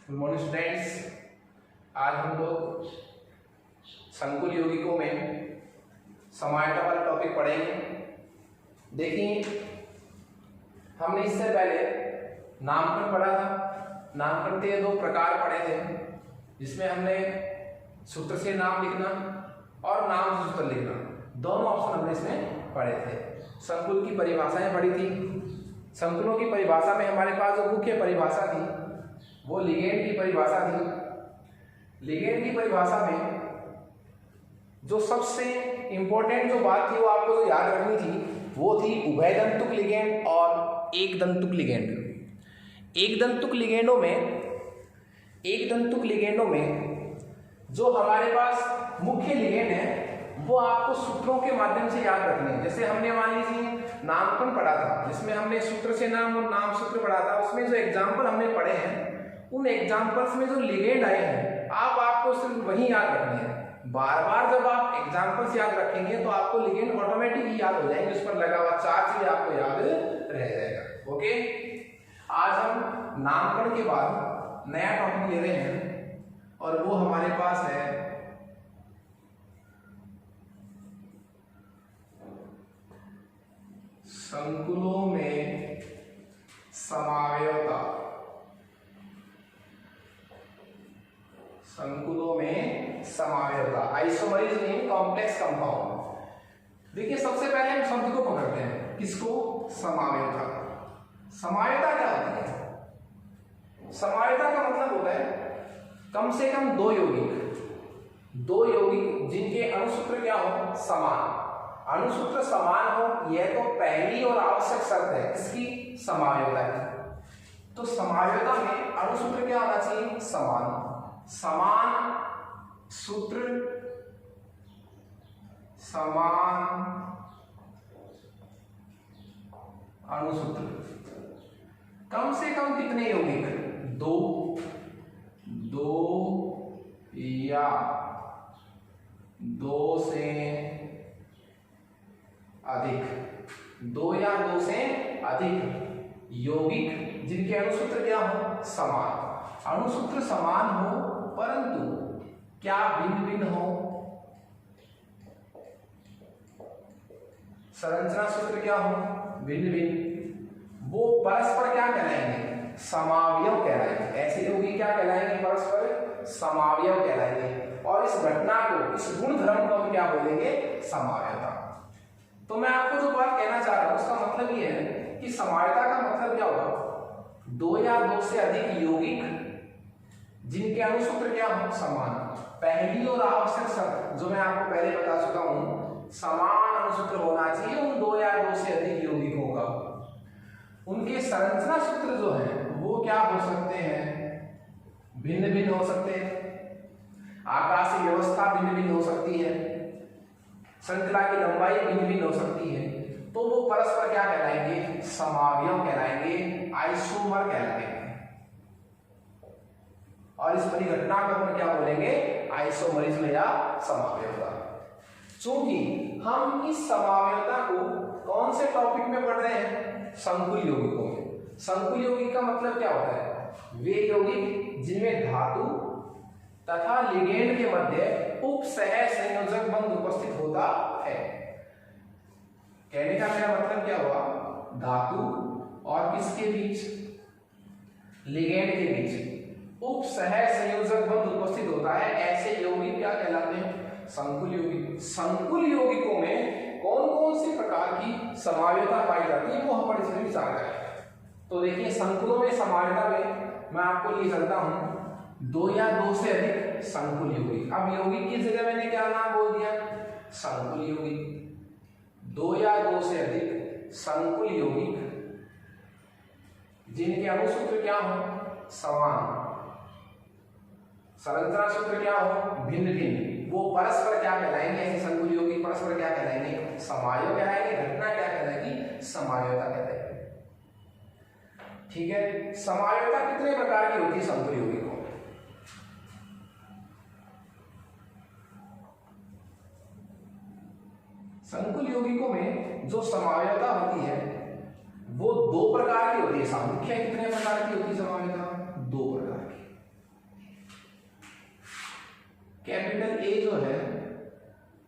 Good morning students. आज हम लोग संकुल यौगिकों में समायता वाला टॉपिक पढ़ेंगे। देखिए, हमने इससे पहले नामकरण पढ़ा था। नामकरण के दो प्रकार पढ़े थे, जिसमें हमने सूत्र से नाम लिखना और नाम से सूत्र लिखना, दोनों ऑप्शन हमने इसमें पढ़े थे। संकुल की परिभाषाएं पढ़ी थी। संकुलों की परिभाषा में हमारे पास जो मुख्य परिभाषा थी वो लिगेंड की परिभाषा थी। लिगेंड की परिभाषा में जो सबसे इंपॉर्टेंट जो बात थी वो आपको जो याद रखनी थी वो थी उभयदंतुक लिगेंड और एक दंतुक लिगेंड। एक दंतुक लिगेंडों में जो हमारे पास मुख्य लिगेंड है वो आपको सूत्रों के माध्यम से याद रखने हैं। जैसे हमने मान लीजिए नामकरण पढ़ा था, जिसमें हमने सूत्र से नाम और नाम सूत्र पढ़ा था। उसमें जो एग्जाम्पल हमने पढ़े हैं उन एग्जाम्पल्स में जो लिगेंड आए हैं आपको सिर्फ वही याद रखने हैं। बार बार जब आप एग्जाम्पल्स याद रखेंगे तो आपको लिगेंड ऑटोमेटिक ही याद हो जाएंगे, उस पर लगा हुआ चार्ज भी आपको याद रह जाएगा। ओके, आज हम नामकरण के बाद नया टॉपिक ले रहे हैं और वो हमारे पास है संकुलों में समावयवता। संकुलों में समावयवता, आइसोमरिज्म इन कॉम्प्लेक्स कंपाउंड। देखिए, सबसे पहले हम शब्द को पकड़ते हैं, किसको? समावयवता। समावयवता क्या होती है? समावयवता का मतलब होता है कम से कम दो यौगिक जिनके अणुसूत्र क्या हो? समान। अणुसूत्र समान हो, यह तो पहली और आवश्यक शर्त है किसकी? समावयवता की। तो समावयवता में अणुसूत्र क्या होना चाहिए? समान सूत्र, समान अणुसूत्र। कम से कम कितने यौगिक? दो या दो से अधिक यौगिक जिनके अणुसूत्र क्या हो? समान। अणुसूत्र समान हो परंतु क्या भिन्न भिन्न हो? संरचना सूत्र क्या हो? भिन्न भिन्न। वो परस्पर क्या कहलाएंगे? समावयव कहलाएंगे। ऐसे यौगिक क्या कहलाएंगे? परस्पर समावयव कहलाएंगे। और इस घटना को, इस गुण धर्म को हम क्या बोलेंगे? समावयवता। तो मैं आपको जो बात कहना चाह रहा हूं उसका मतलब ये है कि समावयवता का मतलब क्या होगा? दो या दो से अधिक यौगिक जिनके अणुसूत्र क्या हो? समान। पहली और आवश्यक शर्त जो मैं आपको पहले बता चुका हूं, समान अणुसूत्र होना चाहिए उन दो या दो से अधिक यौगिकों का। उनके संरचना सूत्र जो है वो क्या हो सकते हैं? भिन्न भिन्न हो सकते हैं। आकाशीय व्यवस्था भिन्न भिन्न हो सकती है। श्रृंखला की लंबाई भिन्न भिन्न हो सकती है। तो वो परस्पर क्या कहलाएंगे? समावयव कहलाएंगे, आइसोमर कहलाएंगे। और इस परिघटना को हम क्या बोलेंगे? आइसोमरिज्म या समावयवता। चूंकि हम इस समावयवता को कौन से टॉपिक में पढ़ रहे हैं? संकुल यौगिकों में। संकुल यौगिक का मतलब क्या होता है? वे यौगिक जिनमें धातु तथा लिगेंड के मध्य उपसह संयोजक बंध उपस्थित होता है। कहने का मेरा मतलब क्या हुआ? धातु और किसके बीच? लिगेंड के बीच उपसह संयोजक बंध उपस्थित होता है। ऐसे यौगिक क्या कहलाते हैं? संकुल यौगिक। संकुल यौगिकों में कौन कौन से प्रकार की समावयवता पाई जाती है वो हम पर इसमें विचार करेंगे। तो देखिए, संकुलों में समावयवता में मैं आपको ले चलता हूं दो या दो से अधिक संकुल यौगिक। अब यौगिक की जगह मैंने क्या नाम बोल दिया? संकुल यौगिक। दो या दो से अधिक संकुल यौगिक जिनके अणुसूत्र क्या हो? समान। संरचना सूत्र क्या हो? भिन्न भिन्न। वो परस्पर क्या कहलाएंगे? ऐसे संकुल यौगिक परस्पर क्या कहलाएंगे? समावयव कहलाएंगे। घटना क्या कहलाएगी? समावयवता कहलाएगी। ठीक है, समावयवता कितने प्रकार की होती है संकुल यौगिकों में? संकुल यौगिकों में जो समावयवता होती है वो दो प्रकार की होती है। मुख्य कितने प्रकार की होती है समावयवता? दो प्रकार की। कैपिटल ए जो है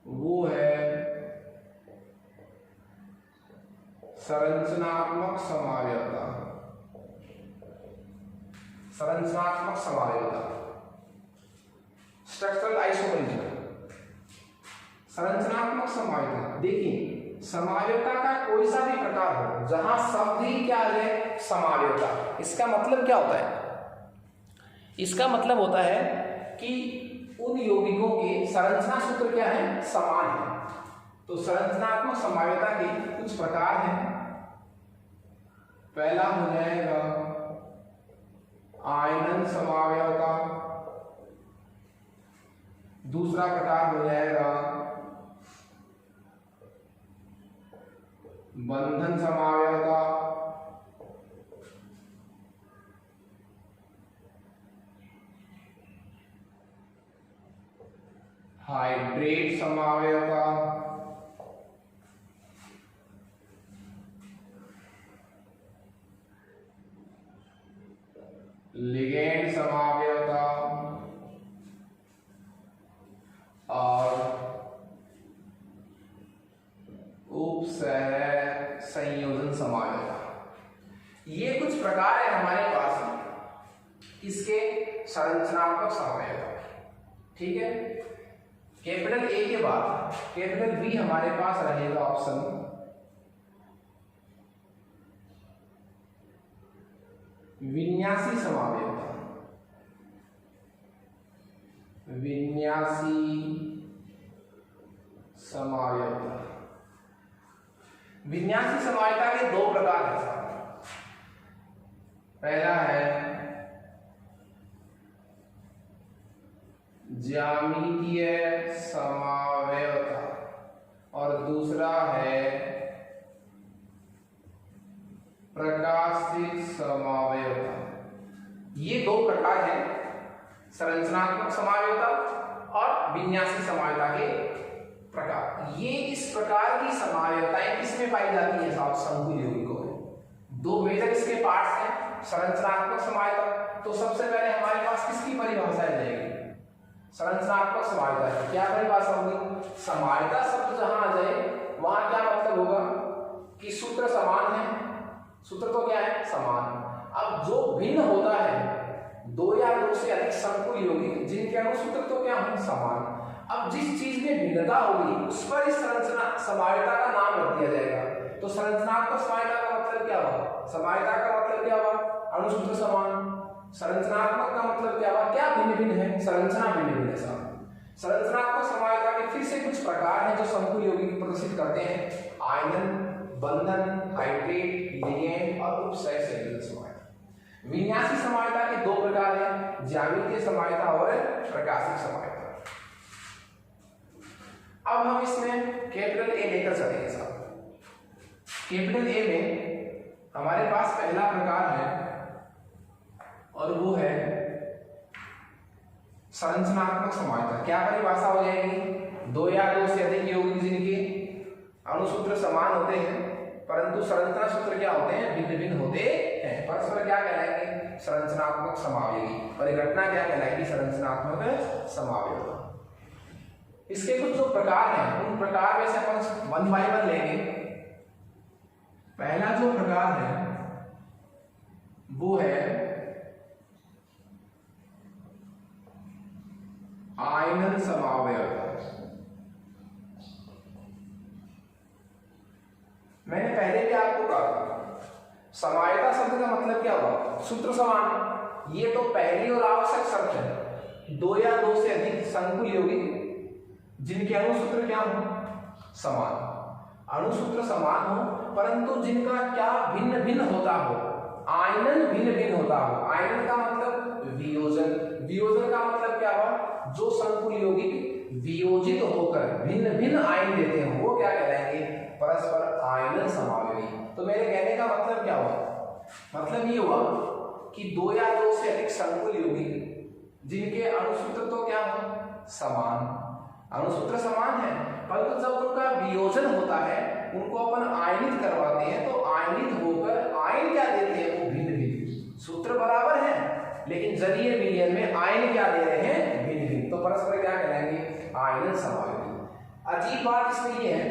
वो है संरचनात्मक समावयवता। संरचनात्मक समावयवता, स्ट्रक्चरल आइसोमरिज्म। संरचनात्मक समावयवता, देखिए समावयवता का कोई सा भी प्रकार हो जहां शब्द ही क्या है, समावयवता। इसका मतलब क्या होता है? इसका मतलब होता है कि उन यौगिकों के संरचना सूत्र क्या है, समान है। तो संरचनात्मक समावयवता के कुछ प्रकार हैं। पहला हो जाएगा आयनन समावयवता, दूसरा प्रकार हो जाएगा बंधन समावयवता, हाइड्रेट समावयवता, लिगेंड समावयवता और उपसह संयोजन समावयवता। ये कुछ प्रकार है हमारे पास इसके संरचनात्मक समावयवता। ठीक है, कैपिटल ए के बाद कैपिटल बी हमारे पास रहेगा ऑप्शन विन्यासी समावयवता। विन्यासी समावयवता, विन्यासी समावयवता के दो प्रकार हैं। पहला है ज्यामितीय समावयवता और दूसरा है प्रकाशिक समावयवता। ये दो प्रकार हैं, संरचनात्मक समावयवता और विन्यासी समावयवता के प्रकार। ये इस प्रकार की समावयवताएं किसमें पाई जाती है साहब, संकुल यौगिकों में। दो मेजर इसके पार्ट्स हैं, संरचनात्मक समावयवता। तो सबसे पहले हमारे पास किसकी परिभाषा जाएगी, संरचनात्मक समावयवता। क्या परिभाषा होगी, समावयवता शब्द जहां आ जाए वहां क्या मतलब होगा कि सूत्र समान है। सूत्र तो क्या है, समान। अब जो भिन्न होता है दो या दो से अधिक संकुल यौगिक जिनके अणुसूत्र तो क्या हो, समान। अब जिस चीज में भिन्नता होगी उस पर इस संरचना समावयवता का नाम रख दिया जाएगा। तो संरचनात्मक समावयवता का मतलब क्या हुआ, समावयवता का मतलब क्या हुआ, अणुसूत्र समान। संरचनात्मक का मतलब क्या हुआ, क्या भिन्न भिन्न है, संरचना भिन्न भिन्न है। संरचनात्मक समावयवता के फिर से कुछ प्रकार हैं जो संकुल यौगिक प्रदर्शित करते हैं, आयनन, बंधन, हाइड्रेट, लिगेंड और उपसह संयोजन समावयवता। विन्यासी समावयवता के दो प्रकार हैं, ज्यामितीय समावयवता और प्रकाशिक समावयवता। अब हम इसमें कैपिटल ए लेकर चलेंगे साहब। कैपिटल ए में हमारे पास पहला प्रकार है और वो है संरचनात्मक समावयवता। क्या परिभाषा हो जाएगी, दो या दो से अधिक यौगिक जिनके अणुसूत्र समान होते हैं परंतु संरचना सूत्र क्या होते हैं, भिन्न भिन्न होते हैं, परस्पर क्या कहलाएंगे, संरचनात्मक समावयवी। परिघटना क्या कहलाएगी, संरचनात्मक समावयवता। इसके कुछ जो प्रकार हैं उन प्रकार में से अपन वन बाय वन लेंगे। पहला जो प्रकार है वो है आयनन समावयवता। मैंने पहले भी आपको कहा समावयवता शब्द का मतलब क्या हुआ, सूत्र समान। ये तो पहली और आवश्यक शर्त है, दो या दो से अधिक संकुल यौगिक जिनके अणुसूत्र क्या हो, समान। अणुसूत्र समान हो परंतु जिनका क्या भिन्न भिन्न होता हो, आयनन भिन्न भिन्न होता हो। आयनन का मतलब वियोजन, वियोजन का मतलब क्या हुआ, जो संकुल यौगिक वियोजित होकर भिन्न भिन्न आयन देते हैं वो क्या कहलाएंगे, परस्पर आयनन समावयवी। तो मेरे कहने का मतलब क्या हुआ, मतलब ये हुआ कि दो या दो से अधिक संकुल यौगिक जिनके अणुसूत्र तो क्या हो, समान। अणुसूत्र समान है परंतु जब उनका वियोजन होता है उनको अपन आयनित करवाते हैं तो आयनित होकर आयन क्या देते हैं, वो भिन्न भिन्न। सूत्र बराबर है लेकिन जलीय विलयन में आयन क्या दे रहे हैं, भिन्न भिन्न, तो परस्पर क्या कहलाएंगे, आयनन समावयवी। अजीब बात इसमें यह है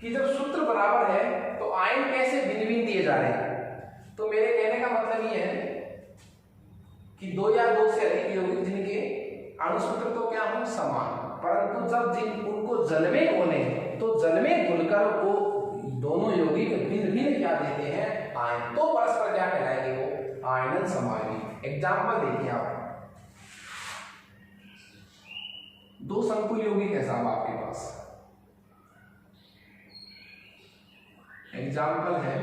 कि जब सूत्र बराबर है तो आयन कैसे भिन्न भिन्न दिए जा रहे हैं। तो मेरे कहने का मतलब ये है कि दो या दो से अधिक यौगिक जिनके अणुसूत्र तो क्या हो समान, परंतु जब उनको जल में घोले तो जल में घुलकर वो दोनों यौगिक भिन्न भिन्न क्या देते हैं, आयन, तो परस्पर क्या कहलाएंगे, वो आयनन समावयवी। एग्जाम्पल देखिए आप, दो संकुल यौगिक है साहब आपके पास, एग्जाम्पल है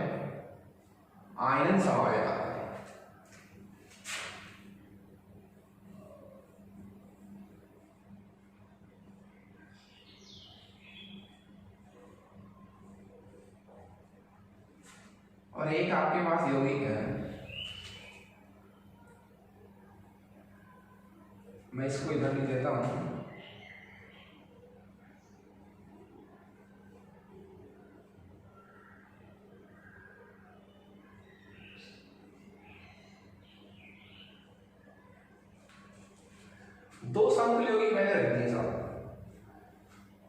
आयनन समावयता। और एक आपके पास यौगिक है, मैं इसको इधर लिख देता हूं, दो संकुल यौगिक मैंने रख दिए साहब,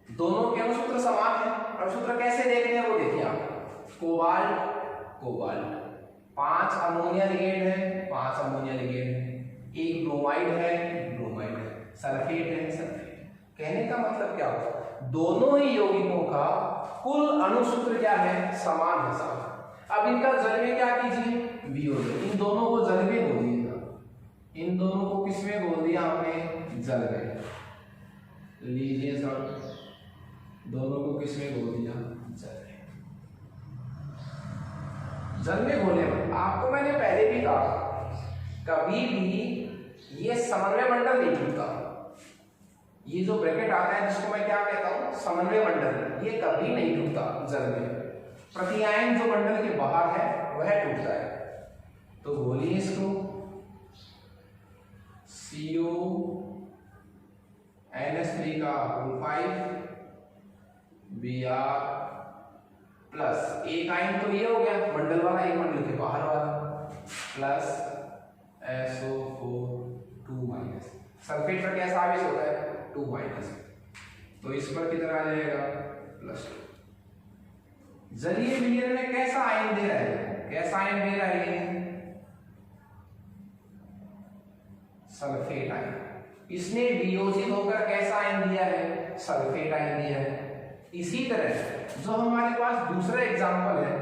दोनों के अणुसूत्र समान है। अणुसूत्र कैसे देखने हैं वो देखिए आप, कोबाल्ट कोबाल्ट, 5 अमोनिया लिगेंड है, 5 अमोनिया लिगेंड है, एक ब्रोमाइड है, ब्रोमाइड है, सल्फेट है, सल्फेट। कहने का मतलब क्या हुआ, दोनों ही यौगिकों का कुल अणुसूत्र क्या है, समान है साहब। अब इनका जल में क्या कीजिए, वियोजन, इन दोनों को जल में घोल दिया, इन दोनों को किस में घोल दिया हमने, जल में। लीजिए सब, दोनों को किस में घोल दिया, जल में। जल में घोलने में आपको मैंने पहले भी कहा, कभी भी ये समन्वय मंडल नहीं टूटता। ये जो ब्रैकेट आता है जिसको मैं क्या कहता हूं, समन्वय मंडल, ये कभी नहीं टूटता जल में। प्रतिआयन जो मंडल के बाहर है वह टूटता है। तो घोलिए इसको, CuNH3 का होल 5 Br प्लस एक आयन तो ये हो गया मंडल वाला, एक मंडल के बाहर वाला, प्लस SO4 2-, सल्फेट पर कैसा आवेश होता है, 2-, तो इस पर कितना आ जाएगा, +2। जलीय विलयन में कैसा आयन दे रहा है, कैसा आयन दे रहा है, सल्फेट आयन। इसने वियोजित होकर कैसा आयन दिया है, सल्फेट आयन दिया है। इसी तरह जो हमारे पास दूसरा एग्जांपल है,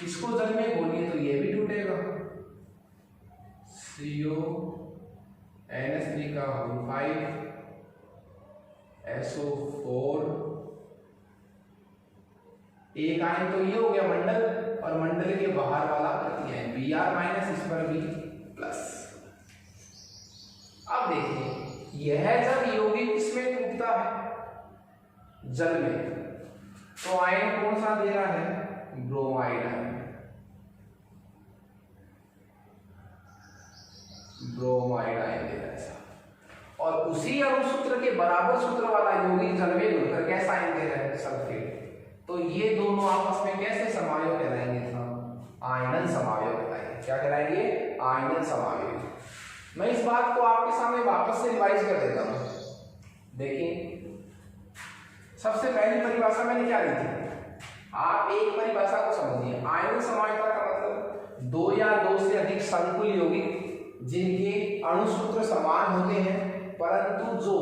इसको जल में घोलिए तो ये भी टूटेगा, CuNH3 का होल 5 SO4, एक आयन तो ये हो गया मंडल, और मंडल के बाहर वाला प्रतिआयन Br- इस पर भी प्लस। अब देखिए, यह जब यौगिक किसमें टूटता है, जल में, तो आयन कौन सा दे रहा है, ब्रोमाइड आयन, ब्रोमाइड आयन दे रहा है। और उसी अणुसूत्र के बराबर सूत्र वाला यौगिक जल में घुलकर कैसा आयन दे रहा है, सल्फेट। तो ये दोनों आपस में कैसे समावयव कहलाएंगे, आयनन समावयव कहलाएंगे। क्या कहलाएंगे, आयनन समावयव। मैं इस बात को आपके सामने वापस से रिवाइज कर देता हूं। देखिए, सबसे पहली परिभाषा मैंने क्या ली थी, आप एक परिभाषा को समझिए। आयनन समावयवता का मतलब दो या दो से अधिक संकुल यौगिक जिनके अणुसूत्र समान होते हैं, परंतु जो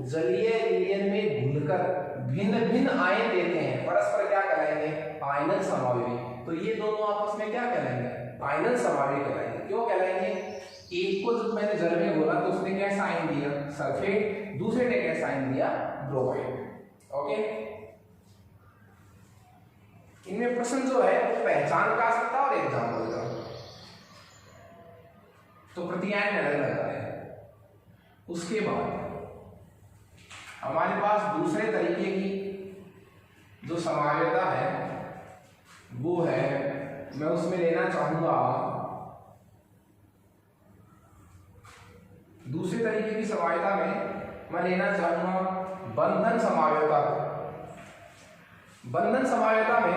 जलीय विलयन में घुलकर भिन्न भिन्न आयन देते हैं, परस्पर क्या कहलाएंगे, आयनन समावयवी। तो ये दोनों आपस में क्या कहलाएंगे, आयनन समावयवी कहलाएंगे। क्यों कहलाएंगे, एक को जब मैंने जल में घोला तो उसने कैसा आयन दिया, सल्फेट, दूसरे ने कैसा आयन दिया, ब्रोमाइड। ओके, इनमें प्रश्न जो है वो पहचान का सकता और एग्जाम्पल का, तो प्रतिआयन में अलग लगा है। उसके बाद हमारे पास दूसरे तरीके की जो समावयवता है वो है, मैं उसमें लेना चाहूंगा, दूसरे तरीके की समावयवता में मैं लेना चाहूंगा बंधन समावयवता। बंधन समावयवता में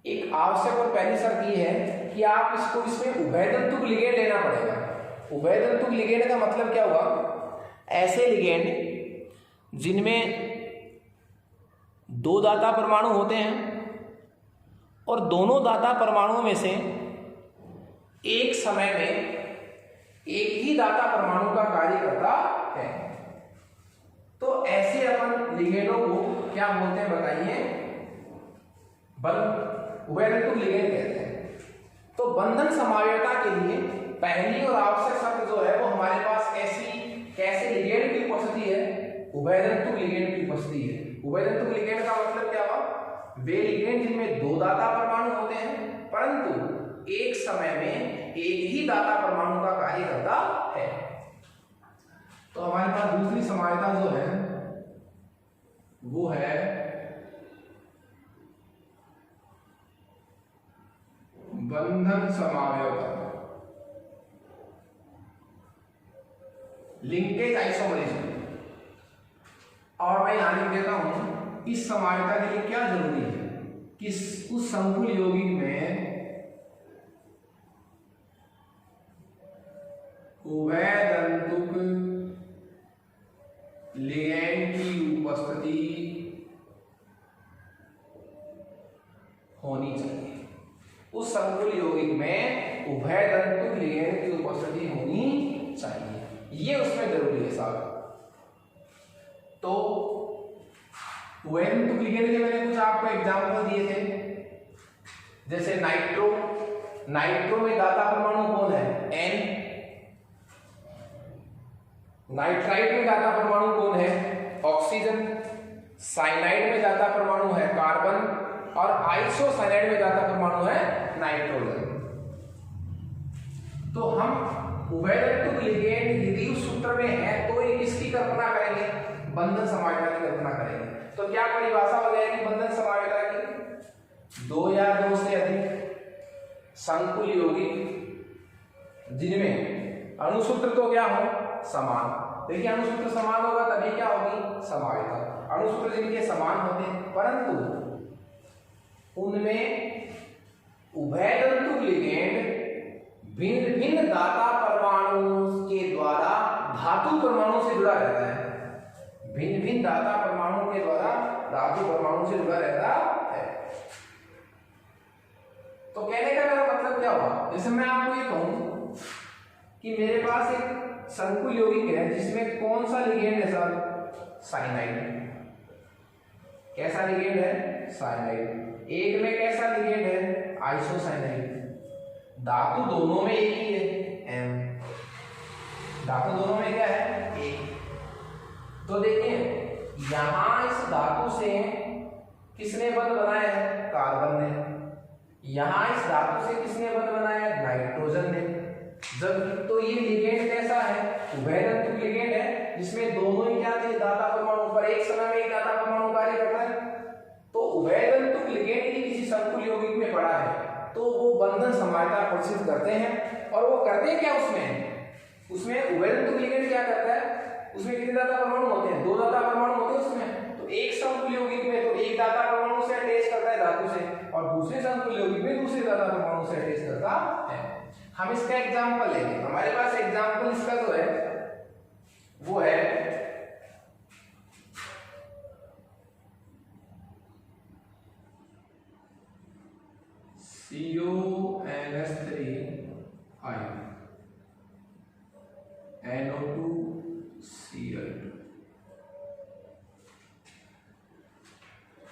एक आवश्यक और पहली शर्त यह है कि आप इसको इसमें उभयतंतुक लिगेंड लेना पड़ेगा। उभयतंतुक लिगेंड का मतलब क्या हुआ, ऐसे लिगेंड जिनमें दो दाता परमाणु होते हैं और दोनों दाता परमाणुओं में से एक समय में एक ही दाता परमाणु का कार्य करता है। तो ऐसे अपन लिगेंडों को क्या बोलते हैं बताइए, उभयतंतुक लिगेंड कहते हैं। तो बंधन समावयवता के लिए पहली और आवश्यक शर्त जो है वो हमारे पास कैसे लिगेंड की उपस्थिति है, उभयतंतुक लिगेंड की उपस्थिति है। उभयतंतुक लिगेंड का मतलब क्या हुआ, वे लिगेंड जिनमें दो दाता परमाणु होते हैं परंतु एक समय में एक ही दाता परमाणु का कार्य करता है। तो हमारे पास दूसरी समावयवता जो है वो है बंधन समावयवता, लिंकेज आइसोमरिज्म। और मैं यहां लिख देता हूं, इस समावयवता के लिए क्या जरूरी है कि उस संकुल यौगिक में उभयतंतुक लिगेंड की उपस्थिति होनी चाहिए। उस संकुल यौगिक में उभयतंतुक लिगेंड की उपस्थिति होनी चाहिए, ये उसमें जरूरी है साहब। तो उभयतंतुक लिगेंड के मैंने कुछ आपको एग्जांपल दिए थे, जैसे नाइट्रो में दाता परमाणु कौन है, N। नाइट्राइट में दाता परमाणु कौन है, ऑक्सीजन। साइनाइड में दाता परमाणु है कार्बन और आइसोसाइनाइड में दाता परमाणु है नाइट्रोजन। तो हम उभयतंतुक लिगेंड यदि उस सूत्र में है तो ये किसकी कल्पना करेंगे, बंधन समावयवता की कल्पना करेंगे। तो क्या परिभाषा हो जाएगी बंधन समावयवता की, दो या दो से अधिक संकुल यौगिक जिनमें अणुसूत्र तो क्या हो, समान। देखिए अणुसूत्र समान होगा तभी क्या होगी, समावयवता। अणुसूत्र जिनके समान होते हैं परंतु उनमें उभयतंतुक लिगेंड भिन्न भिन्न दाता परमाणु के द्वारा धातु परमाणु से जुड़ा रहता है। भिन्न भिन्न दाता परमाणु के द्वारा धातु परमाणु से जुड़ा रहता है। तो कहने का मेरा मतलब क्या हुआ, जैसे मैं आपको ये कहूं कि मेरे पास एक संकुल यौगिक है जिसमें कौन सा लिगेंड है सर, साइनाइड। कैसा लिगेंड है, साइनाइड। एक में कैसा लिगेंड है, आइसोसाइनाइड। धातु दोनों में एक ही है, M। धातु दोनों में क्या है, एक। तो देखिए यहां इस धातु से किसने बंध बनाया है, कार्बन ने। यहां इस धातु से किसने बंध बनाया है, नाइट्रोजन ने। जब तो ये लिगेंड कैसा है, उभयतंतुक लिगेंड है जिसमें दोनों ही क्या थे, दाता परमाणु पर एक समय में एक दाता परमाणु कार्य कर रहा है। तो उभयतंतुक लिगेंड ही किसी संकुल यौगिक में पड़ा है तो वो बंधन समावयवता प्रदर्शित करते हैं। और वो करते हैं क्या, उसमें उभयतंतुक लिगेंड क्या करता है, उसमें कितने दाता परमाणु होते हैं, दो दाता परमाणु होते हैं उसमें। तो एक संकुल यौगिक में तो एक दाता परमाणु से अटैच करता है धातु से और दूसरे संकुल यौगिक में दूसरे दाता परमाणु से अटैच करता है। हम इसका एग्जांपल लेंगे, हमारे पास एग्जांपल इसका जो है वो है CONH3 NO2Cl2।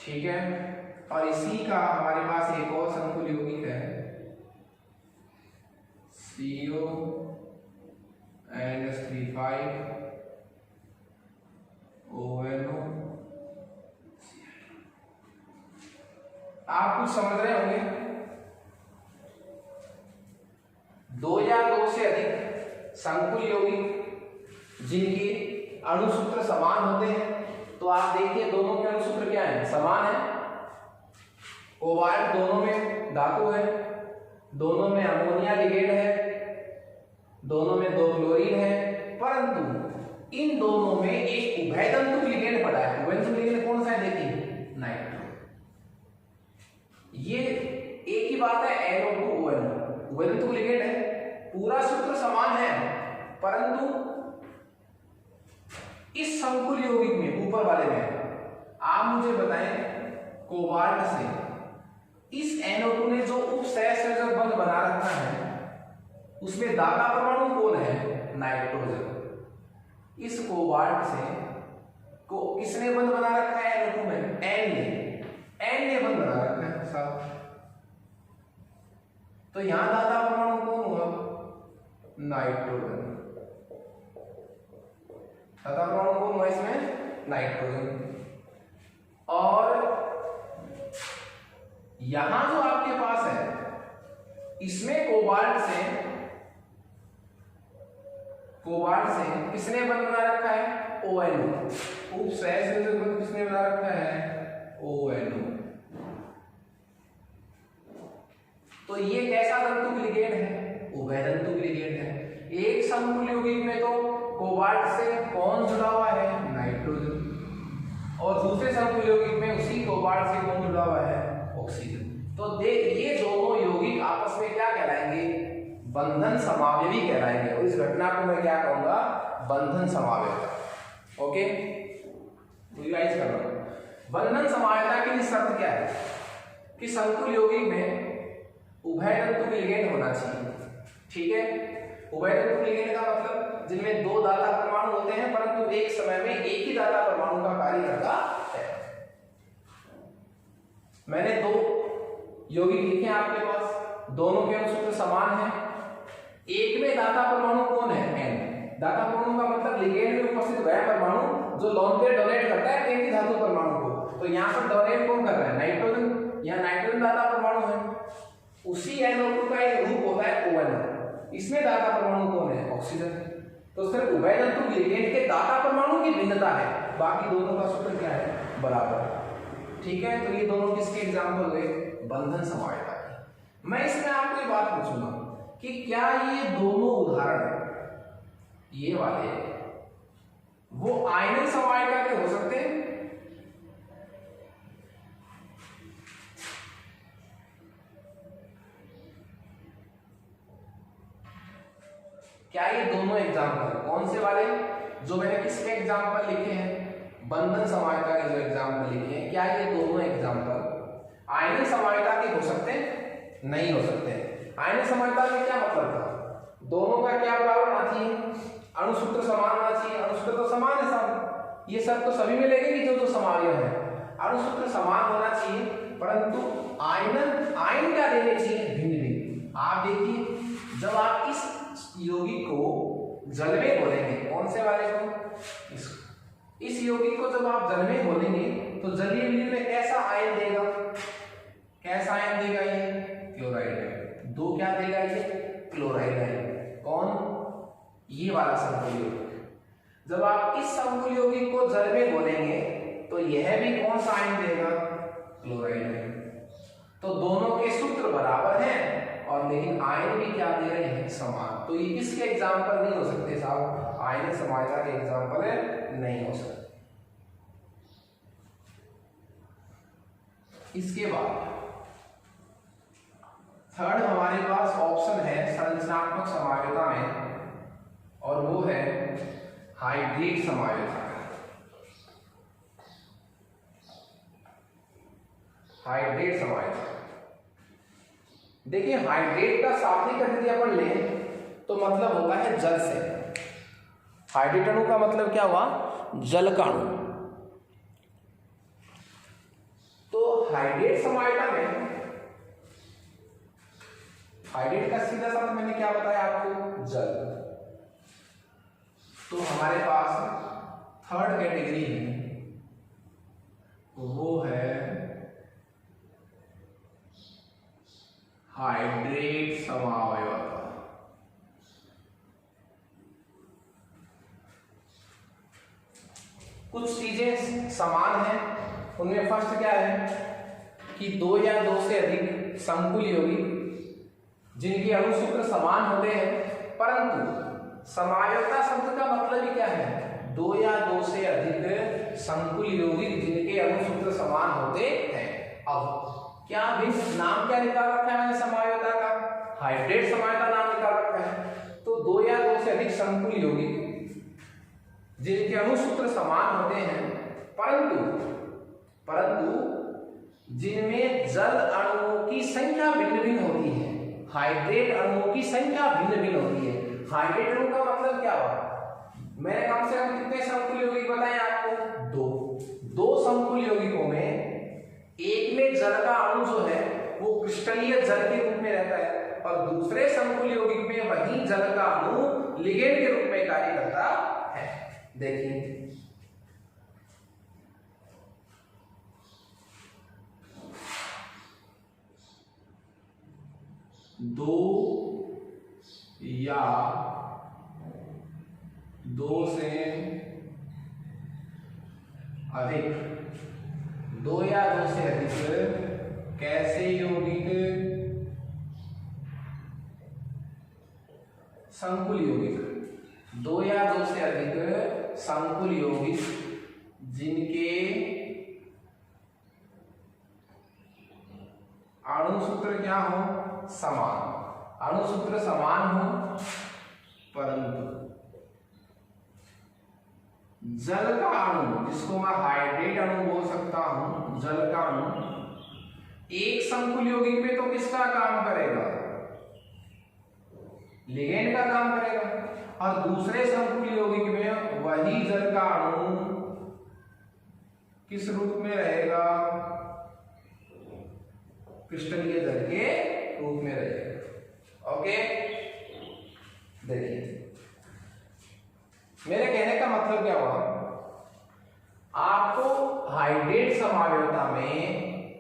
ठीक है, और इसी का हमारे पास एक और संकुल यौगिक है CONH3ONO। आप कुछ समझ रहे होंगे, दो या दो से अधिक संकुल यौगिक जिनके अणुसूत्र समान होते हैं। तो आप देखिए दोनों के अणुसूत्र क्या है, समान है। कोबाल्ट दोनों में धातु है, दोनों में अमोनिया लिगेंड है, दोनों में दो क्लोरीन है, परंतु इन दोनों में एक उभयतंतुक लिगेंड पड़ा है। उभयतंतुक लिगेंड कौन सा है, देखिए नाइट्रो। ये एक ही बात है NO2ONO। पूरा सूत्र समान है, परंतु इस संकुल यौगिक में, ऊपर वाले में, आप मुझे बताएं कोबाल्ट से इस NO2 ने जो उपसहसंयोजक बंध बना रखा है उसमें दाता परमाणु कौन है? नाइट्रोजन। इस कोबाल्ट से को किसने बंध बना रखा है NO2 में? N ने बंध बना रखा है साहब। तो यहां दाता परमाणु कौन हुआ? नाइट्रोजन। दाता परमाणु कौन हुआ इसमें? नाइट्रोजन। और यहां जो आपके पास है इसमें कोबाल्ट से किसने बंध बना रखा है? ONO। उपसहसंयोजक बंध किसने बना रखा है? ONO। तो ये कैसा तंतुक लिगेंड है? उभय तंतुक लिगेंड है। एक संकुल यौगिक में तो कोबाल्ट से कौन जुड़ा हुआ है? नाइट्रोजन। और दूसरे संकुल यौगिक में उसी कोबाल्ट से कौन जुड़ा हुआ है? ऑक्सीजन। तो देख, ये दोनों यौगिक आपस में क्या कहलाएंगे? बंधन समावयवी कहलाएंगे। और इस घटना को मैं क्या कहूंगा? बंधन समावयता। ओके, रिवाइज कर रहा हूं। बंधन समावयता की शर्त क्या है? कि संकुल यौगिक में उभय तंतुक लिगेंड होना चाहिए। ठीक है, उभय तंतुक लिगेंड का मतलब जिनमें दो दाता परमाणु होते हैं परंतु एक समय में एक ही दाता परमाणु का कार्य करता है। मैंने दो यौगिक लिखे हैं आपके पास, दोनों के अनुसूत्र समान हैं। एक में दाता परमाणु कौन है? N। दाता परमाणु का मतलब लिगेंड में उपस्थित वह परमाणु जो लोन पेयर डोनेट करता है N की धातु परमाणु को। तो यहाँ पर डोनेट कौन कर रहा है? नाइट्रोजन। यहाँ नाइट्रोजन दाता परमाणु है। उसी NO2 का एक रूप होता है ONO। इसमें दाता परमाणु कौन है? ऑक्सीजन। तो सिर्फ उभय तंतुक लिगेंड के दाता परमाणु की भिन्नता है, बाकी दोनों का सूत्र क्या है? बराबर। ठीक है, तो ये दोनों किसके एग्जाम्पल हुए? बंधन समावयता की। मैं इसमें आपको एक बात पूछूंगा कि क्या ये दोनों उदाहरण, ये वाले, वो आयनिक समावयता के हो सकते हैं? क्या ये दोनों एग्जाम्पल, कौन से वाले जो मैंने किसके एग्जाम्पल लिखे हैं? बंधन समावयता के जो एग्जाम्पल लिखे हैं, क्या ये दोनों एग्जाम्पल आयनिक समावयता के हो सकते हैं? नहीं हो सकते। आयनिक समावयता में क्या मतलब था? दोनों का क्या बराबर होना चाहिए? अणुसूत्र समान होना चाहिए। अणुसूत्र तो समान है साहब, ये सब तो सभी में लगेगी जो समावयव है। अणुसूत्र समान होना चाहिए, परंतु आयन क्या देने चाहिए? भिन्न भिन्न। आप देखिए, जब आप इस यौगिक को जल में घोलेंगे, कौन से वाले को? इस यौगिक को जब आप जल में घोलेंगे तो जलीय विलयन में कैसा आयन देगा? कैसा आयन देगा? ये क्लोराइड। दो क्या देगा? ये क्लोराइड आयन। कौन? ये वाला संकुल यौगिक। जब आप इस संकुल यौगिक को जल में घोलेंगे तो यह भी कौन सा आयन देगा? Chloride ion. तो दोनों के सूत्र बराबर हैं और लेकिन आयन भी क्या दे रहे हैं? समान। तो ये किसके एग्जाम्पल नहीं हो सकते साहब? आयनिक समावयता के एग्जाम्पल नहीं हो सकते। इसके बाद थर्ड हमारे पास ऑप्शन है संरचनात्मक समावयता में, और वो है हाइड्रेट समावयता। हाइड्रेट समावयता, देखिए हाइड्रेट का शाब्दिक अर्थ यदि अपन लें तो मतलब होता है जल से। हाइड्रेट अणु का मतलब क्या हुआ? जल का अणु। तो हाइड्रेट समावयता में, हाइड्रेट का सीधा सा मैंने क्या बताया आपको? जल। तो हमारे पास थर्ड कैटेगरी है, वो है हाइड्रेट समावयवता। कुछ चीजें समान हैं, उनमें फर्स्ट क्या है कि दो या दो से अधिक संकुल यौगिक जिनके अणुसूत्र समान होते हैं, परंतु समावयवता शब्द का मतलब ही क्या है? दो या दो से अधिक संकुल यौगिक जिनके अणुसूत्र समान होते हैं। अब क्या भी नाम क्या निकाल रखा है समावयवता का? हाइड्रेट समाय का नाम निकाल रखा है। तो दो या दो से अधिक संकुल यौगिक जिनके अणुसूत्र समान होते हैं परंतु जिनमें जल अणुओं की संख्या भिन्न भिन्न होती है, हाइड्रेट अणुओं की संख्या भिन्न भिन्न होती है। हाइड्रेट अणु का मतलब क्या हुआ? मैंने कम से कम कितने संकुल यौगिक बताए आपको? दो संकुल यौगिकों में एक में जल का अणु जो है वो क्रिस्टलीय जल के रूप में रहता है और दूसरे संकुल यौगिक में वही जल का अणु लिगेंड के रूप में कार्य करता है। देखिए दो या दो से अधिक कैसे यौगिक संकुल यौगिक, दो या दो से अधिक संकुल यौगिक जिनके अणुसूत्र क्या हो? समान, अणुसूत्र समान हो परंतु जल का अणु, जिसको मैं हाइड्रेट अणु बोल सकता हूं, जल का अणु एक संकुल यौगिक में तो किसका काम करेगा? लिगेंड का काम करेगा और दूसरे संकुल यौगिक में वही जल का अणु किस रूप में रहेगा? क्रिस्टलीय जल के रूप में रहेगा। ओके, देखिए मेरे कहने का मतलब क्या हुआ? आपको हाइड्रेट समावयवता में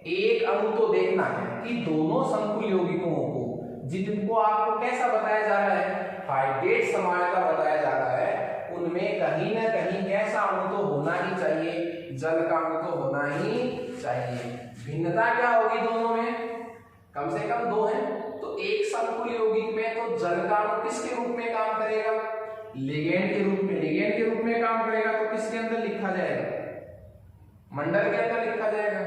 एक अणु तो देखना है कि दोनों संकुल यौगिकों को, जिनको आपको कैसा बताया जा रहा है? हाइड्रेट समावयवता बताया जा रहा है, उनमें कहीं ना कहीं कैसा अणु तो होना ही चाहिए, जल का अणु तो होना ही चाहिए। भिन्नता क्या होगी दोनों में? कम से कम दो है, तो एक संकुल यौगिक में तो जल का अणु किसके रूप में काम करेगा? लिगेंड के रूप में। लिगेंड के रूप में काम करेगा तो किसके अंदर लिखा जाएगा? मंडल के अंदर लिखा जाएगा।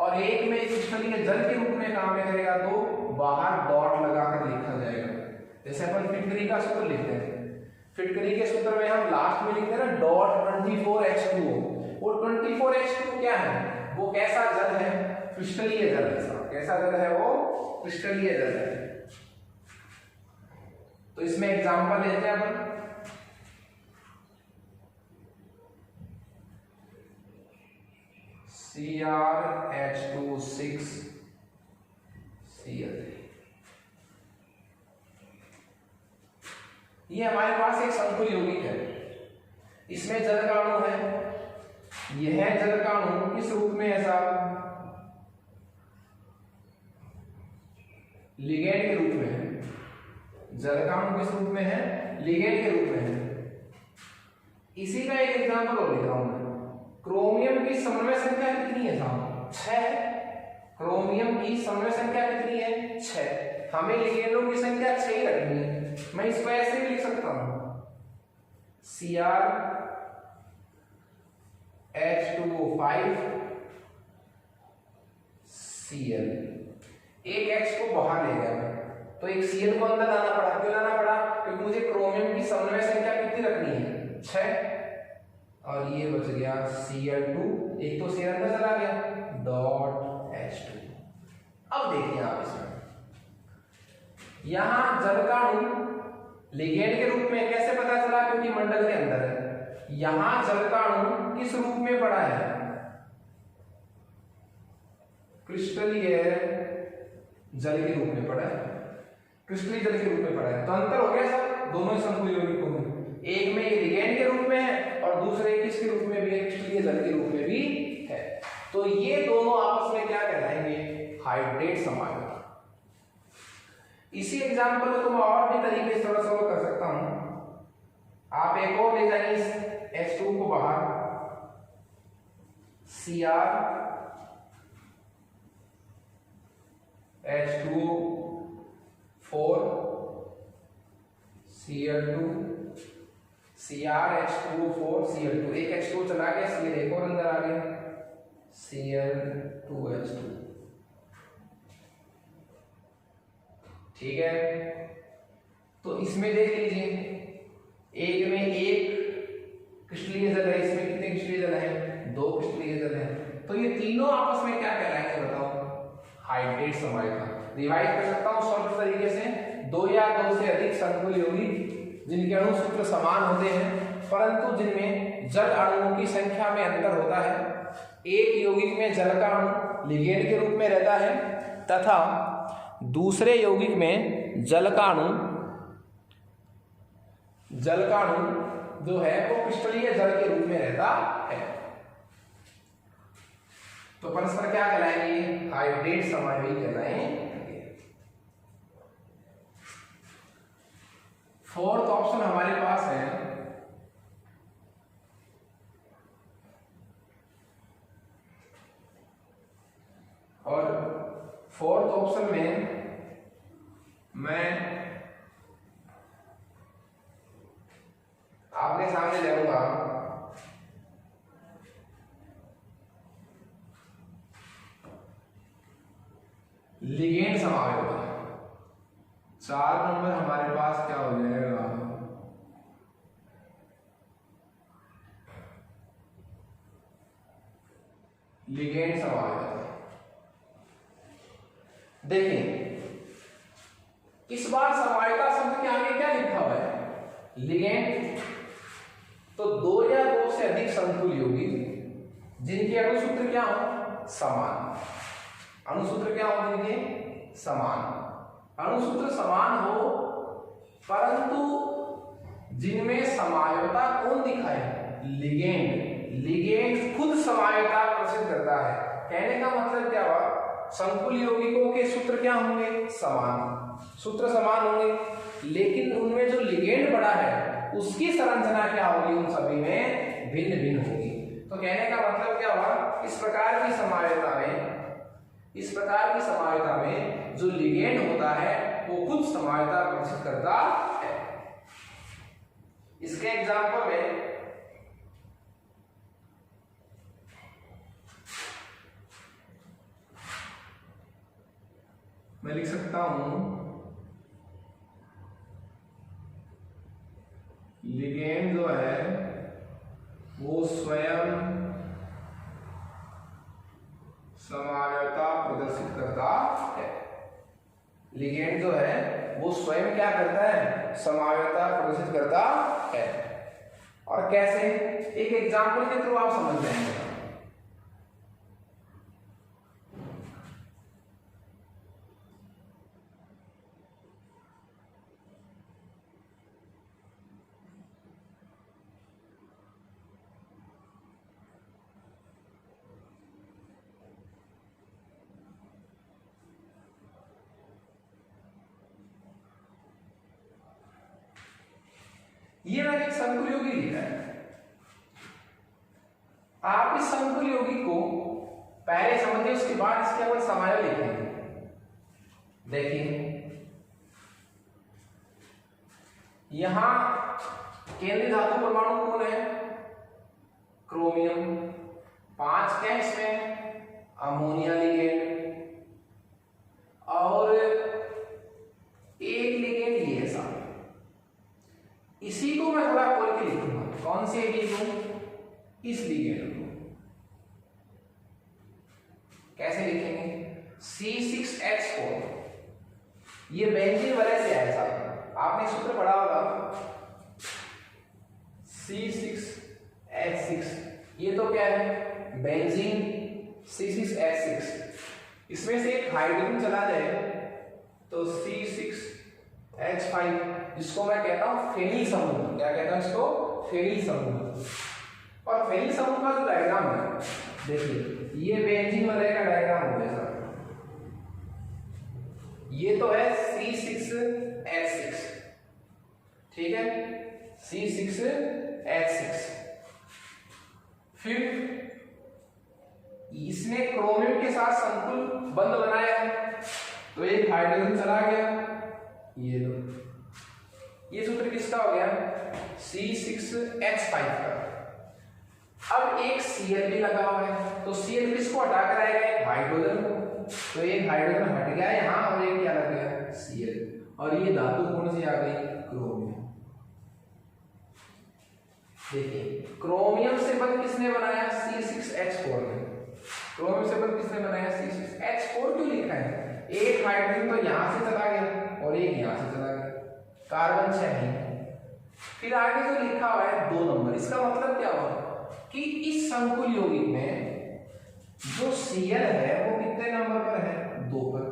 और एक में क्रिस्टलीय जल के रूप में काम करेगा तो बाहर डॉट लगाकर लिखा जाएगा। जैसे अपन फिटकरी का सूत्र लिखते हैं, फिटकरी के सूत्र में हम लास्ट में लिखते हैं ना डॉट 24H2O। वो 24H2O क्या है? वो कैसा जल है? क्रिस्टलीय जल है। कैसा जल है? वो क्रिस्टलीय जल है। तो इसमें एग्जांपल लेते हैं अपन। CrH2 Cl। ये हमारे पास एक संकुल यौगिक है, इसमें जल का अणु है। यह जल का अणु किस रूप में है साहब? लिगेंड के रूप में है। जल का अणु किस रूप में है? लिगेंड के रूप में है। इसी का एक एग्जांपल और लिख रहा हूं मैं। क्रोमियम की समन्वय संख्या कितनी है साहब? 6। क्रोमियम की समन्वय संख्या कितनी है? 6। हमें लिगेंडों की संख्या 6 ही रखनी है। मैं इसको ऐसे भी लिख सकता हूं, CrH2O5 Cl। एक H को बाहर ले गया तो एक Cl को अंदर लाना पड़ा। क्यों लाना पड़ा? क्योंकि मुझे क्रोमियम की समन्वय संख्या कितनी रखनी है? 6। और ये बच गया Cl2, एक तो Cl अंदर चला गया, डॉट H2। अब देखिए आप इसमें यहां जल का अणु लिगेंड के रूप में कैसे पता चला? क्योंकि मंडल के अंदर है। यहां जल का अणु किस रूप में पड़ा है? क्रिस्टलीय जल के रूप में पड़ा है। क्रिस्टलीय जल के रूप में पड़ा है। तो अंतर हो गया सर दोनों संकुल यौगिकों में। एक में लिगेंड के रूप में है और दूसरे किसके रूप में भी है? क्रिस्टलीय जल के रूप में भी है। तो ये दोनों आपस में क्या कहलाएंगे? हाइड्रेट समावयवता। इसी एग्जांपल को मैं और भी तरीके से थोड़ा सॉल्व कर सकता हूं। आप एक और ले जाइए H2 को बाहर, CrH2O4 Cl2, CrH2O4 Cl2, एक H2O चला गया, Cl एक और अंदर आ गया, Cl2H2। ठीक है, तो इसमें देख लीजिए, एक में एक क्रिस्टलीय जल है, इसमें कितने क्रिस्टलीय जल है? 2 क्रिस्टलीय जल है। तो ये तीनों आपस में क्या कहलाएंगे बताओ? हाइड्रेट समायुता। रिवाइज कर सकता हूँ सरल तरीके से, 2 या 2 से अधिक संकुल यौगिक जिनके अणु सूत्र समान होते हैं परंतु जिनमें जल अणुओं की संख्या में अंतर होता है। एक यौगिक में जल का अणु लिगेंड के रूप में रहता है तथा दूसरे यौगिक में जल का अणु जो है वो क्रिस्टलीय जल के रूप में रहता है। तो परस्पर क्या कहलाएंगे? हाइड्रेट समायुक्त कहलाएंगे। फोर्थ ऑप्शन हमारे पास है और फोर्थ ऑप्शन में मैं आपके सामने लिखूंगा लिगेंड समायुक्त। 4 नंबर हमारे पास क्या हो जाएगा? लिगेंड समायुक्त। देखिए इस बार समायुक्ता शब्द के आगे क्या लिखा हुआ है? लिगेंड। तो 2 या 2 से अधिक संकुल यौगिक जिनके अणु सूत्र क्या हो? समान। अणु सूत्र क्या हो जिनके? समान। अणु सूत्र समान हो परंतु जिनमें समायुक्ता कौन दिखाए? लिगेंड। लिगेंड खुद समायुक्ता प्रदर्शित करता है। कहने का मतलब क्या हुआ? संकुल यौगिकों के सूत्र क्या होंगे? समान। सूत्र समान होंगे लेकिन उनमें जो लिगेंड बड़ा है उसकी संरचना क्या होगी? उन सभी में भिन्न भिन्न होगी। तो कहने का मतलब क्या हुआ? इस प्रकार की समायुक्ता में जो लिगेंड होता है वो खुद समायुक्ता प्रदर्शित करता है। इसके एग्जांपल में मैं लिख सकता हूं लिगेंड जो है वो स्वयं समायुक्ता प्रदर्शित करता है। लिगेंड जो है वो स्वयं क्या करता है? समायुक्ता प्रदर्शित करता है। और कैसे? एक एग्जांपल के थ्रू आप समझ जाएंगे। ये मैंने एक संकुल यौगिक लिखा है। आप इस संकुल यौगिक को पहले समझिए उसके बाद इसके ऊपर समाय लिखेंगे। देखिए यहां केंद्रीय धातु परमाणु कौन है? क्रोमियम। 5 क्या इसमें? अमोनिया लिगेंड और एक लिगेंड ये है। इसी को मैं थोड़ा खोल के लिखूंगा। कौन से लिखूं? इस लिगेंड को कैसे लिखेंगे? C6H4। ये बेंजीन वजह से आया साहब, आपने सूत्र पढ़ा होगा C6H6। ये तो क्या है? Benzene C6H6। इसमें से एक हाइड्रोजन चला जाए तो C6H5 जिसको मैं कहता हूं फेनिल समूह। क्या कहता हूं इसको? फेनिल समूह। और फेनिल समूह का जो डायग्राम है देखिए, ये बेंजीन वगैरह का डायग्राम हो गया सर। ये तो है C6H6, ठीक है, C6H6। फिर इसने क्रोमियम के साथ संकुल बंध बनाया है तो एक हाइड्रोजन चला गया। ये सूत्र किसका हो गया? C6H5 का। अब एक Cl भी लगा हुआ है तो Cl किसको हटाकर आएगा? हाइड्रोजन को। तो एक हाइड्रोजन हट गया यहां और एक क्या लग गया? Cl। और ये धातु कौन सी आ गई, क्रोमियम। देखिए क्रोमियम से बंध किसने बनाया, C6H4 ने। क्रोमियम से बंध किसने बनाया, C6H4 क्यों लिखा है, एक हाइड्रोजन तो यहां से चला गया और एक यहां से चला गया, कार्बन 6 है। फिर आगे जो लिखा हुआ है 2 नंबर, इसका मतलब क्या हुआ कि इस संकुल यौगिक में जो Cl है वो कितने नंबर पर है, 2 पर।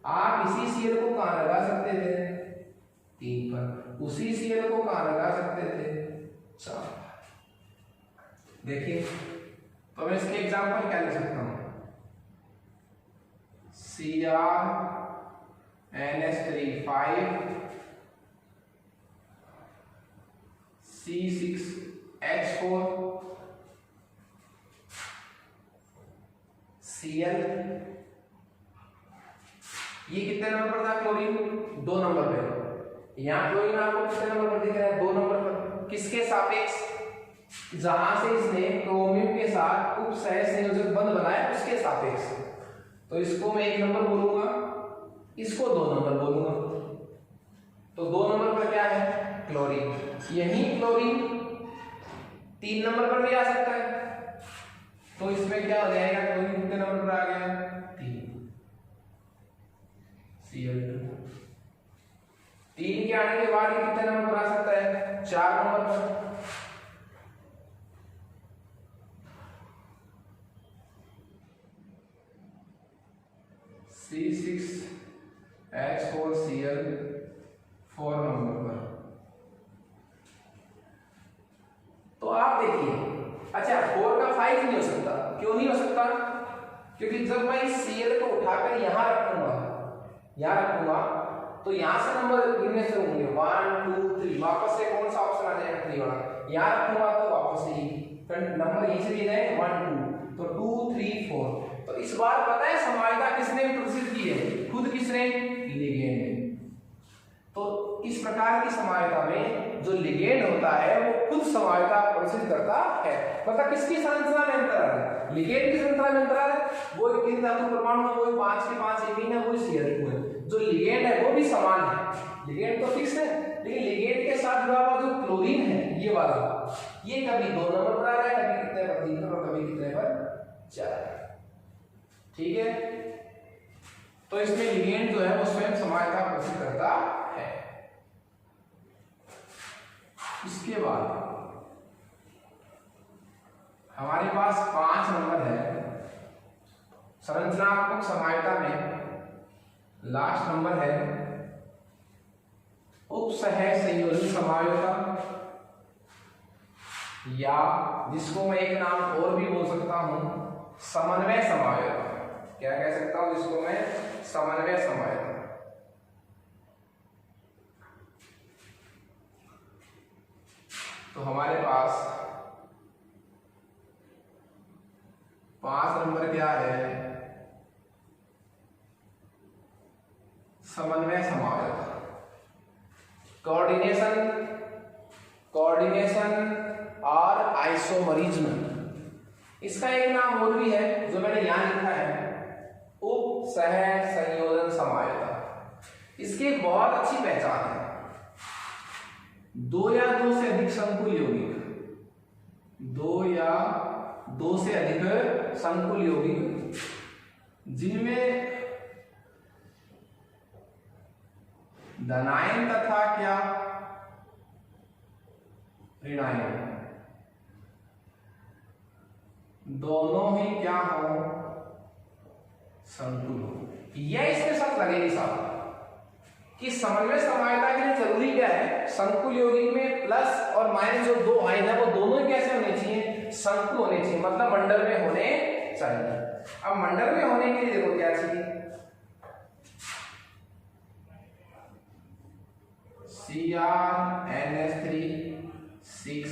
आप इसी Cl को कहां लगा सकते थे, 3 पर। उसी Cl को कहां लगा सकते थे, 4। देखिए तो मैं इसके एग्जांपल क्या लिख सकता हूं, CrNH3 5 C6H4 Cl। ये कितने नंबर पर था, क्लोरीन 2 नंबर पे। यहां क्लोरीन आपको कितने नंबर पर दिख रहा है, 2 नंबर पर। किसके सापेक्ष, जहां से इसने क्रोमियम के साथ उपसह संयोजक बंध बनाया उसके सापेक्ष। तो इसको मैं 1 नंबर बोलूंगा, इसको 2 नंबर बोलूंगा। तो 2 नंबर पर क्या है, क्लोरीन। यही क्लोरीन 3 नंबर पर भी आ सकता है। तो इसमें क्या हो जाएगा, क्लोरीन कितने नंबर पर आ गया, 3। Cl2 3 के आने के बाद ये कितने नंबर पर आ सकता है, 4 नंबर पर। C6H4 Cl 4 नंबर पर। तो आप देखिए, अच्छा 4 का 5 नहीं हो सकता, क्यों नहीं हो सकता, क्योंकि जब मैं इस Cl को उठाकर यहां रखूंगा तो यहां से नंबर गिनने से होंगे 1 2 3, वापस से कौन सा ऑप्शन आ जाएगा, 3 वाला। यहां रखूंगा तो वापस से नंबर यहीं से दिए जाएंगे 1 2, तो 2 3 4। तो इस बार पता है समायता किसने प्रदर्शित की है, खुद किसने, लिगेंड ने। तो इस प्रकार की समायता में जो लिगेंड होता है वो खुद समायता प्रदर्शित करता है। मतलब किसकी संरचना में अंतर है, लिगेंड की संरचना में अंतर है। वो 3 धातु परमाणु है, वो 5 के 5 एमीन है, वो Cl2 है। जो लिगेंड है वो भी समान है, लिगेंड तो फिक्स है, लेकिन लिगेंड के साथ जुड़ा हुआ जो क्लोरीन है ये वाला, ये कभी 2 नंबर पर आ रहा है, कभी कितने पर, 3 पर, कभी कितने पर, 4। ठीक है, तो इसमें लिगेंड जो है वो स्वयं समायता प्रदर्शित करता है। इसके बाद हमारे पास 5 नंबर है संरचनात्मक समायता में। लास्ट नंबर है उपसह संयोजन समायता, या जिसको मैं एक नाम और भी बोल सकता हूं, समन्वय समायता। क्या कह सकता हूं जिसको मैं, समन्वय समायता। तो हमारे पास 5 नंबर क्या है, समन्वय समायता। कोऑर्डिनेशन और आइसोमरिज्म, इसका एक नाम और भी है जो मैंने यहां लिखा है, उपसह संयोजन समायता। इसकी एक बहुत अच्छी पहचान है, 2 या 2 से अधिक संकुल यौगिक, 2 या 2 से अधिक संकुल यौगिक जिनमें धनायन तथा क्या, ऋणायन दोनों ही क्या हो, संकुल हो। यह इसमें सब लगेगी साहब कि समन्वय समायता के लिए जरूरी क्या है, संकुल यौगिक में प्लस और माइनस जो 2 आयन है वो दोनों ही कैसे होने चाहिए, संकुल होने चाहिए, मतलब मंडल में होने चाहिए। अब मंडल में होने के लिए देखो क्या चाहिए, CrNH3 6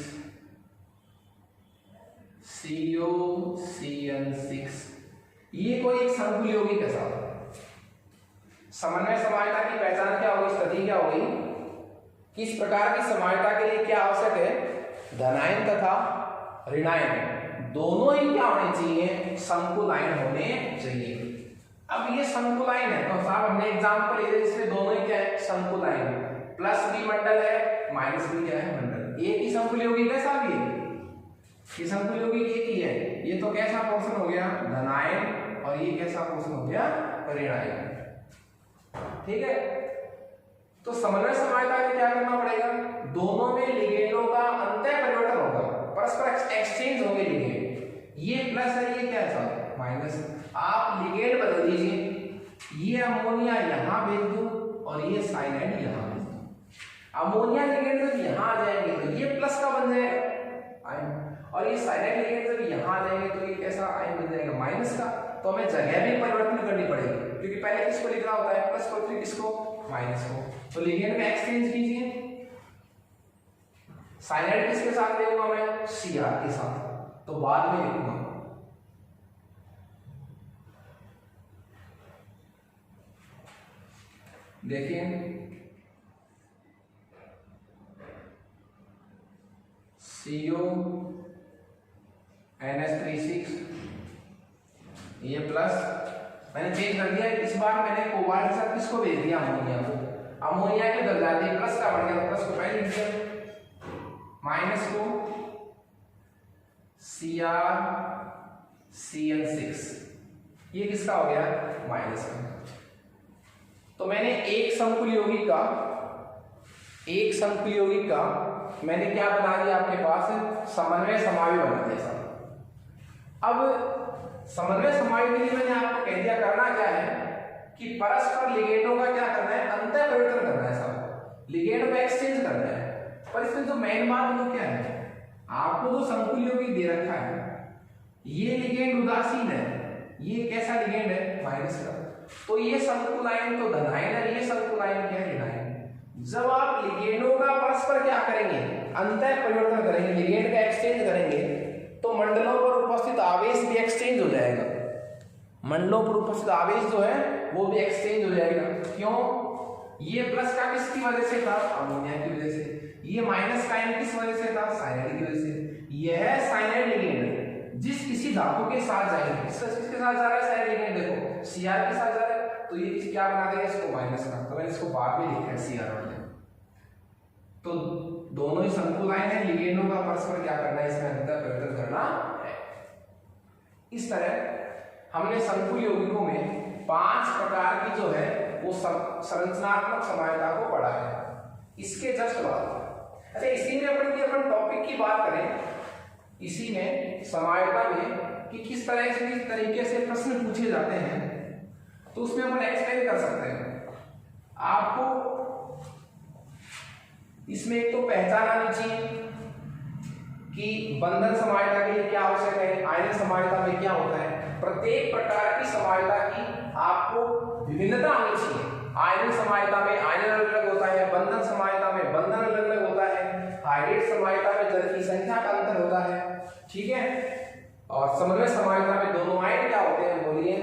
CuCN6, ये कोई एक संकुल यौगिक है साहब। समन्वय समायता की पहचान क्या होगी, स्थिति क्या होगी, किस प्रकार की समायता के लिए क्या आवश्यक है, धनायन तथा ऋणायन दोनों ही क्या होने चाहिए, संकुल आयन होने चाहिए। अब ये शंकुलाइन है तो साहब हमने एग्जांपल ले लिया जिसमें दोनों ही क्या है शंकुलाइन, प्लस बी मंडल है माइनस बी क्या है मंडल। एक ही शंकुल यौगिक है साहब, ये शंकुल यौगिक एक ही है। ये तो कैसा पोर्शन हो गया धनायन और ये कैसा पोर्शन हो गया ऋणायन, ठीक है। तो समन्वय समायता में क्या करना पड़ेगा, दोनों में लिगेंडों का अंतः परिवर्तन होगा, परस्पर एक्सचेंज होंगे लिगेंड। ये प्लस है ये क्या है साहब माइनस। आप लिगेंड बदल दीजिए, ये अमोनिया यहां भेज दो और ये साइनाइड यहां भेज दो। अमोनिया लिगेंड जब यहां आ जाएंगे तो ये प्लस का बन जाएगा आयन, और ये साइनाइड लिगेंड जब यहां आ जाएंगे तो ये कैसा आयन बन जाएगा माइनस का। तो हमें जगह भी परिवर्तन करनी पड़ेगी क्योंकि पहले किसको लिखना होता है प्लस को, फिर किसको माइनस को। तो लिगेंड में एक्सचेंज कीजिए, साइनाइड किसके साथ देगा मैं Cr के साथ, तो बाद में लिखूंगा। देखिए CO NH36 ये प्लस मैंने चेंज कर दिया। इस बार मैंने कोबाल्ट के साथ किसको भेज दिया अमोनिया को, अमोनिया के बदल जाते प्लस का बन गया, प्लस को पहले लिख दिया, माइनस को CrCN6 ये किसका हो गया माइनस का। तो मैंने एक शंकुल यौगिक का मैंने क्या बना दिया आपके पास समन्वय समावयव बना दिया साहब। अब समन्वय समावयव के लिए मैंने आपको कह दिया करना क्या है कि परस्पर लिगेंडों का क्या करना है अंतः परिवर्तन करना है साहब, लिगेंड में एक्सचेंज करना है। पर इसमें जो मेन बात वो क्या है, आपको जो शंकुल यौगिक दे रखा है ये लिगेंड उदासीन है, ये कैसा लिगेंड है माइनस का। तो ये शंकुलाइन तो धनायन है, ये शंकुलाइन क्या है ऋणायन। जब आप लिगेंडों का परस्पर क्या करेंगे अंतः परिवर्तन करेंगे, लिगेंड का एक्सचेंज करेंगे, तो मंडलों पर उपस्थित आवेश भी एक्सचेंज हो जाएगा। मंडलों पर उपस्थित आवेश जो है वो भी एक्सचेंज हो जाएगा। क्यों, ये प्लस का किसकी वजह से था अमोनिया की वजह से, ये माइनस का किस वजह से था साइनाइड की वजह से। यह साइनाइड लिगेंड जिस किसी धातु के साथ जाएंगे, किसके साथ जा रहा है साइनाइड लिगेंड, देखो Cr के साथ जा रहा है, तो ये क्या बना देगा इसको माइनस का, तो मैंने इसको बाद में लिखा है Cr वाले। तो दोनों ही शंकुलाइन है, लिगेंडों का परस्पर क्या करना है इसमें अंतर परिवर्तन करना है। इस तरह हमने शंकुल यौगिकों में 5 प्रकार की जो है वो संरचनात्मक समायता को पढ़ा है। इसके जस्ट बाद अच्छा इसी में अपन टॉपिक की बात करें, इसी में समायता में कि किस तरीके से प्रश्न पूछे जाते हैं, तो उसमें अपन एक्सप्लेन कर सकते हैं। आपको इसमें एक तो पहचान आनी चाहिए कि बंधन समायता के लिए क्या आवश्यक है, आयन समायता में क्या होता है। प्रत्येक प्रकार की समायता की आपको विभिन्नता आनी चाहिए। आयन समायता में आयन अलग अलग होता है, बंधन समायता में बंधन अलग अलग होता है, हाइड्रेट समायता में जल की संख्या का अंतर होता है, ठीक है। और समन्वय समायता में दोनों आयन क्या होते हैं बोलिए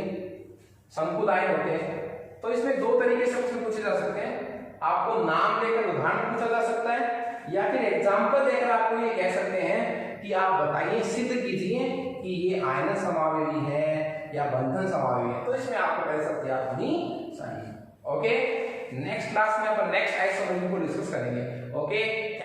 शंकुल आयन होते हैं। तो इसमें 2 तरीके से प्रश्न पूछे जा सकते हैं, आपको नाम लेकर उदाहरण पूछा जा सकता है या फिर एग्जाम्पल देकर आपको ये कह सकते हैं कि आप बताइए सिद्ध कीजिए कि ये आयन समावयवी है या बंधन समावयवी है। तो इसमें आपको पहले सब याद होनी चाहिए। ओके, नेक्स्ट क्लास में अपन नेक्स्ट आइसोमरिज्म को डिस्कस करेंगे। ओके।